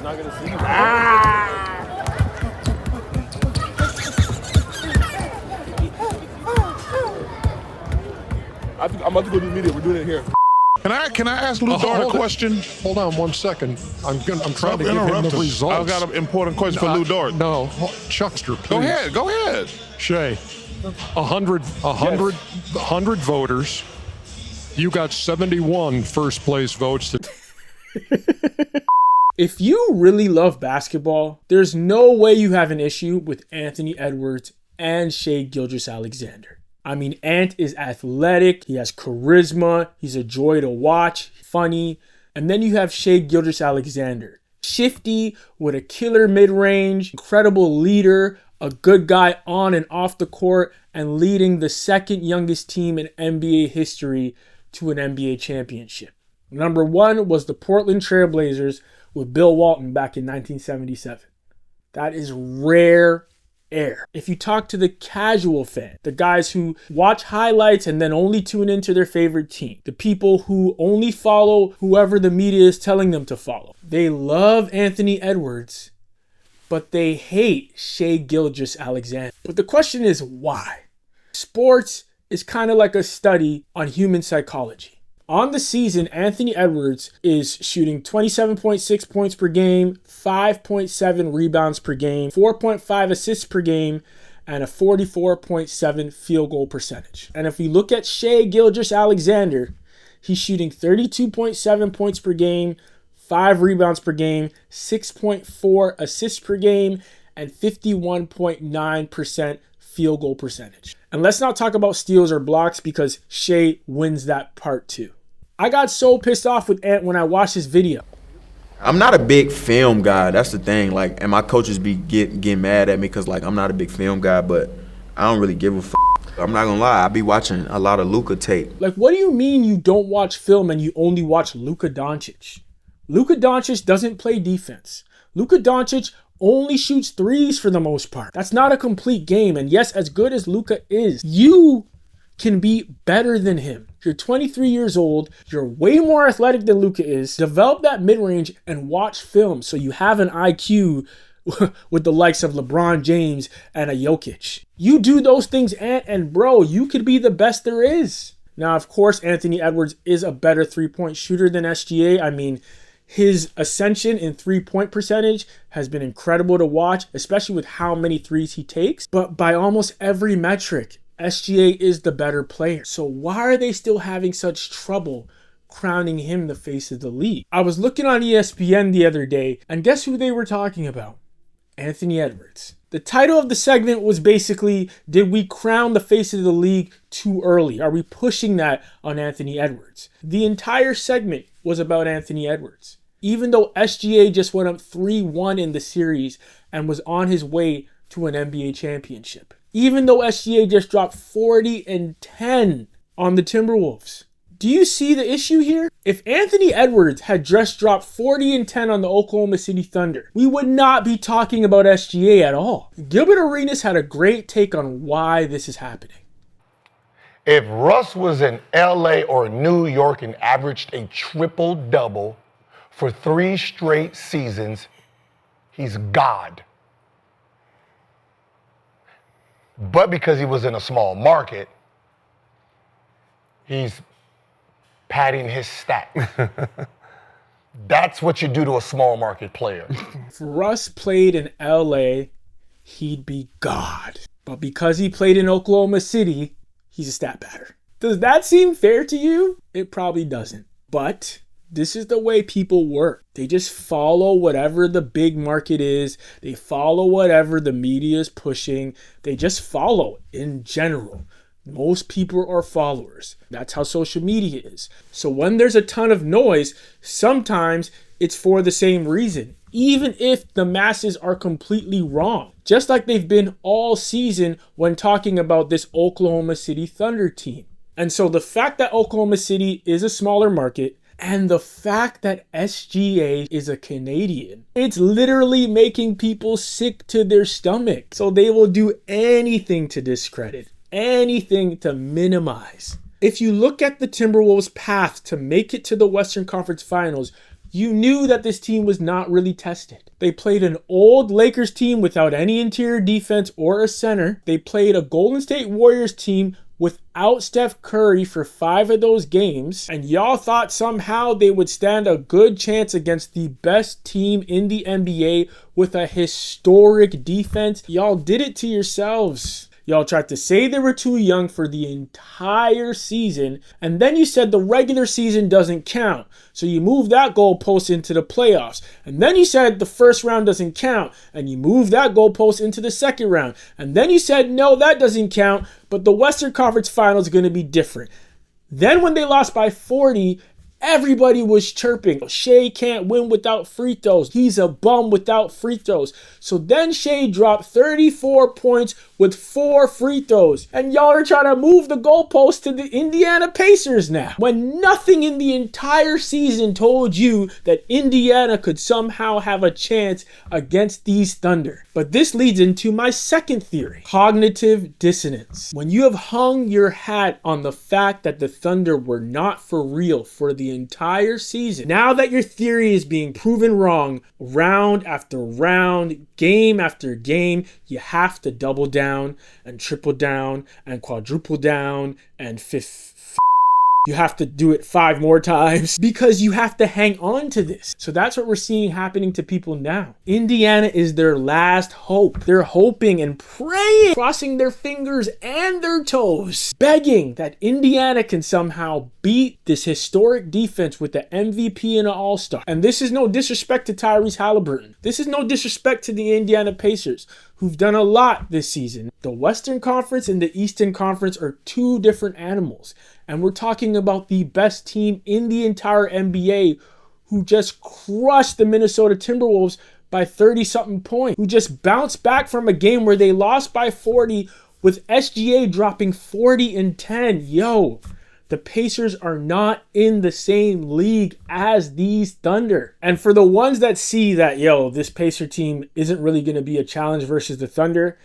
not gonna see. I'm about to go do media. We're doing it here. Can I ask Lou Dart a question? Hold on 1 second. I'm trying to give him the results. I've got an important question for Lou Dart. No, Chuckster, please. Go ahead. Shay, 100 voters. You got 71 first place votes. If you really love basketball, there's no way you have an issue with Anthony Edwards and Shai Gilgeous-Alexander. I mean, Ant is athletic, he has charisma, he's a joy to watch, funny. And then you have Shai Gilgeous-Alexander. Shifty with a killer mid-range, incredible leader, a good guy on and off the court, and leading the second youngest team in NBA history to an NBA championship. Number one was the Portland Trail Blazers with Bill Walton back in 1977. That is rare air. If you talk to the casual fan, the guys who watch highlights and then only tune into their favorite team, the people who only follow whoever the media is telling them to follow, they love Anthony Edwards, but they hate Shai Gilgeous-Alexander. But the question is why? Sports is kind of like a study on human psychology. On the season, Anthony Edwards is shooting 27.6 points per game, 5.7 rebounds per game, 4.5 assists per game, and a 44.7 field goal percentage. And if we look at Shai Gilgeous-Alexander, he's shooting 32.7 points per game, 5 rebounds per game, 6.4 assists per game, and 51.9% field goal percentage. And let's not talk about steals or blocks because Shai wins that part too. I got so pissed off with Ant when I watched his video. I'm not a big film guy. That's the thing. Like, and my coaches be getting mad at me because, like, I'm not a big film guy, but I don't really give a f. I'm not gonna lie. I be watching a lot of Luka tape. Like, what do you mean you don't watch film and you only watch Luka Doncic? Luka Doncic doesn't play defense. Luka Doncic only shoots threes for the most part. That's not a complete game. And yes, as good as Luka is, you can be better than him. You're 23 years old. You're way more athletic than Luka is. Develop that mid-range and watch film so you have an IQ with the likes of LeBron James and a Jokic. You do those things, Ant, and bro, you could be the best there is. Now, of course, Anthony Edwards is a better three-point shooter than SGA. I mean, his ascension in three-point percentage has been incredible to watch, especially with how many threes he takes. But by almost every metric, SGA is the better player. So why are they still having such trouble crowning him the face of the league? I was looking on ESPN the other day, and guess who they were talking about? Anthony Edwards. The title of the segment was basically, did we crown the face of the league too early? Are we pushing that on Anthony Edwards? The entire segment was about Anthony Edwards. Even though SGA just went up 3-1 in the series and was on his way to an NBA championship. Even though SGA just dropped 40-10 on the Timberwolves. Do you see the issue here? If Anthony Edwards had just dropped 40-10 on the Oklahoma City Thunder, we would not be talking about SGA at all. Gilbert Arenas had a great take on why this is happening. If Russ was in LA or New York and averaged a triple-double for 3 straight seasons, he's God. But because he was in a small market, he's padding his stat. That's what you do to a small market player. If Russ played in LA, he'd be God. But because he played in Oklahoma City, he's a stat patter. Does that seem fair to you? It probably doesn't. But this is the way people work. They just follow whatever the big market is. They follow whatever the media is pushing. They just follow in general. Most people are followers. That's how social media is. So when there's a ton of noise, sometimes it's for the same reason, even if the masses are completely wrong. Just like they've been all season when talking about this Oklahoma City Thunder team. And so the fact that Oklahoma City is a smaller market and the fact that SGA is a Canadian, it's literally making people sick to their stomach. So they will do anything to discredit, anything to minimize. If you look at the Timberwolves' path to make it to the Western Conference Finals, You knew that this team was not really tested. They played an old Lakers team without any interior defense or a center. They played a Golden State Warriors team without Steph Curry for 5 of those games, and y'all thought somehow they would stand a good chance against the best team in the NBA with a historic defense. Y'all did it to yourselves. Y'all tried to say they were too young for the entire season, and then you said the regular season doesn't count. So you moved that goalpost into the playoffs. And then you said the first round doesn't count, and you moved that goalpost into the second round. And then you said, no, that doesn't count, but the Western Conference Finals is going to be different. Then when they lost by 40, everybody was chirping. Shai can't win without free throws. He's a bum without free throws. So then Shai dropped 34 points with 4 free throws. And y'all are trying to move the goalpost to the Indiana Pacers now, when nothing in the entire season told you that Indiana could somehow have a chance against these Thunder. But this leads into my second theory, cognitive dissonance. When you have hung your hat on the fact that the Thunder were not for real for the entire season, now that your theory is being proven wrong round after round, game after game, you have to double down and triple down and quadruple down and you have to do it 5 more times because you have to hang on to this. So that's what we're seeing happening to people now. Indiana is their last hope. They're hoping and praying, crossing their fingers and their toes, begging that Indiana can somehow beat this historic defense with the MVP and an All-Star. And this is no disrespect to Tyrese Halliburton. This is no disrespect to the Indiana Pacers, who've done a lot this season. The Western Conference and the Eastern Conference are 2 different animals. And we're talking about the best team in the entire NBA who just crushed the Minnesota Timberwolves by 30-something points, who just bounced back from a game where they lost by 40 with SGA dropping 40 and 10. Yo, the Pacers are not in the same league as these Thunder. And for the ones that see that, yo, this Pacer team isn't really going to be a challenge versus the Thunder,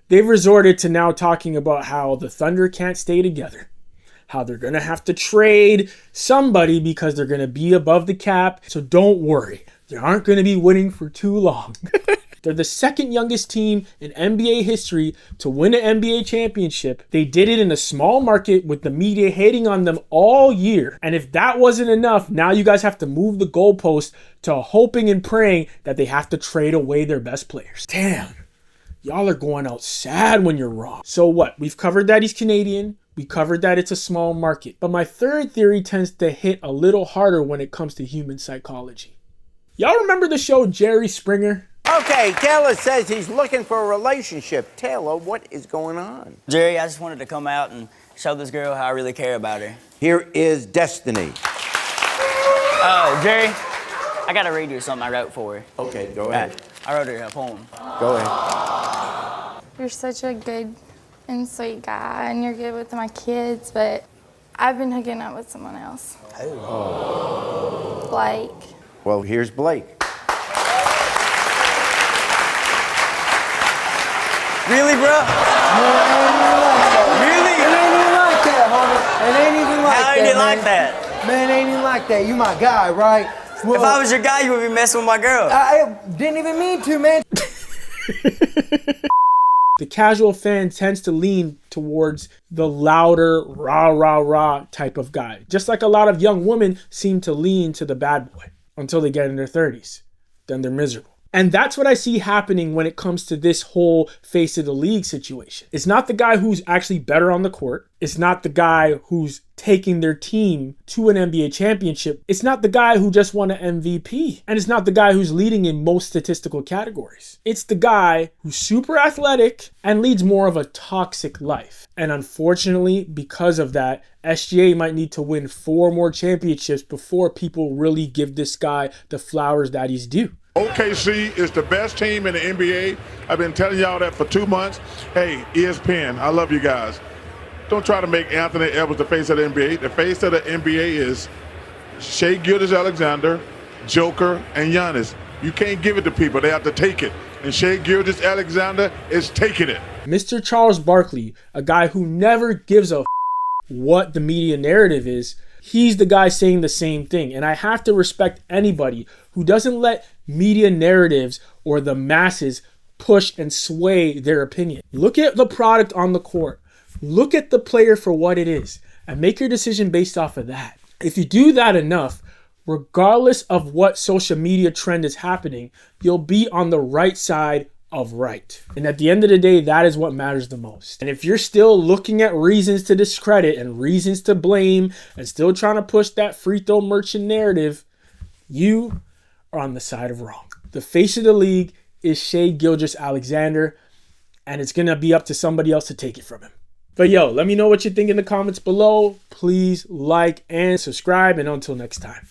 they've resorted to now talking about how the Thunder can't stay together, how they're going to have to trade somebody because they're going to be above the cap. So don't worry, they aren't going to be winning for too long. They're the second youngest team in NBA history to win an NBA championship. They did it in a small market with the media hating on them all year. And if that wasn't enough, now you guys have to move the goalpost to hoping and praying that they have to trade away their best players. Damn, y'all are going out sad when you're wrong. So what? We've covered that he's Canadian. We covered that it's a small market. But my third theory tends to hit a little harder when it comes to human psychology. Y'all remember the show Jerry Springer? Okay, Taylor says he's looking for a relationship. Taylor, what is going on? Jerry, I just wanted to come out and show this girl how I really care about her. Here is Destiny. Oh, Jerry, I gotta read you something I wrote for her. Okay, go ahead. I wrote her a poem. Go ahead. You're such a good and sweet guy, and you're good with my kids, but I've been hooking up with someone else. Oh. Blake. Well, here's Blake. Really, bro? Really? It ain't even like that, homie. It ain't even like that. How ain't it like that? Man, it ain't even like that. You my guy, right? Well, if I was your guy, you would be messing with my girl. I didn't even mean to, man. The casual fan tends to lean towards the louder, rah, rah, rah type of guy. Just like a lot of young women seem to lean to the bad boy until they get in their 30s. Then they're miserable. And that's what I see happening when it comes to this whole face of the league situation. It's not the guy who's actually better on the court. It's not the guy who's taking their team to an NBA championship. It's not the guy who just won an MVP. And it's not the guy who's leading in most statistical categories. It's the guy who's super athletic and leads more of a toxic life. And unfortunately, because of that, SGA might need to win 4 more championships before people really give this guy the flowers that he's due. OKC is the best team in the NBA. I've been telling y'all that for 2 months. Hey, ESPN, I love you guys. Don't try to make Anthony Edwards the face of the NBA. The face of the NBA is Shai Gilgeous-Alexander, Joker, and Giannis. You can't give it to people. They have to take it. And Shai Gilgeous-Alexander is taking it. Mr. Charles Barkley, a guy who never gives a what the media narrative is, he's the guy saying the same thing. And I have to respect anybody who doesn't let media narratives or the masses push and sway their opinion. Look at the product on the court. Look at the player for what it is and make your decision based off of that. If you do that enough, regardless of what social media trend is happening, you'll be on the right side of right. And at the end of the day, that is what matters the most. And if you're still looking at reasons to discredit and reasons to blame and still trying to push that free throw merchant narrative, you are on the side of wrong. The face of the league is Shai Gilgeous-Alexander, and it's going to be up to somebody else to take it from him. But yo, let me know what you think in the comments below. Please like and subscribe, and until next time.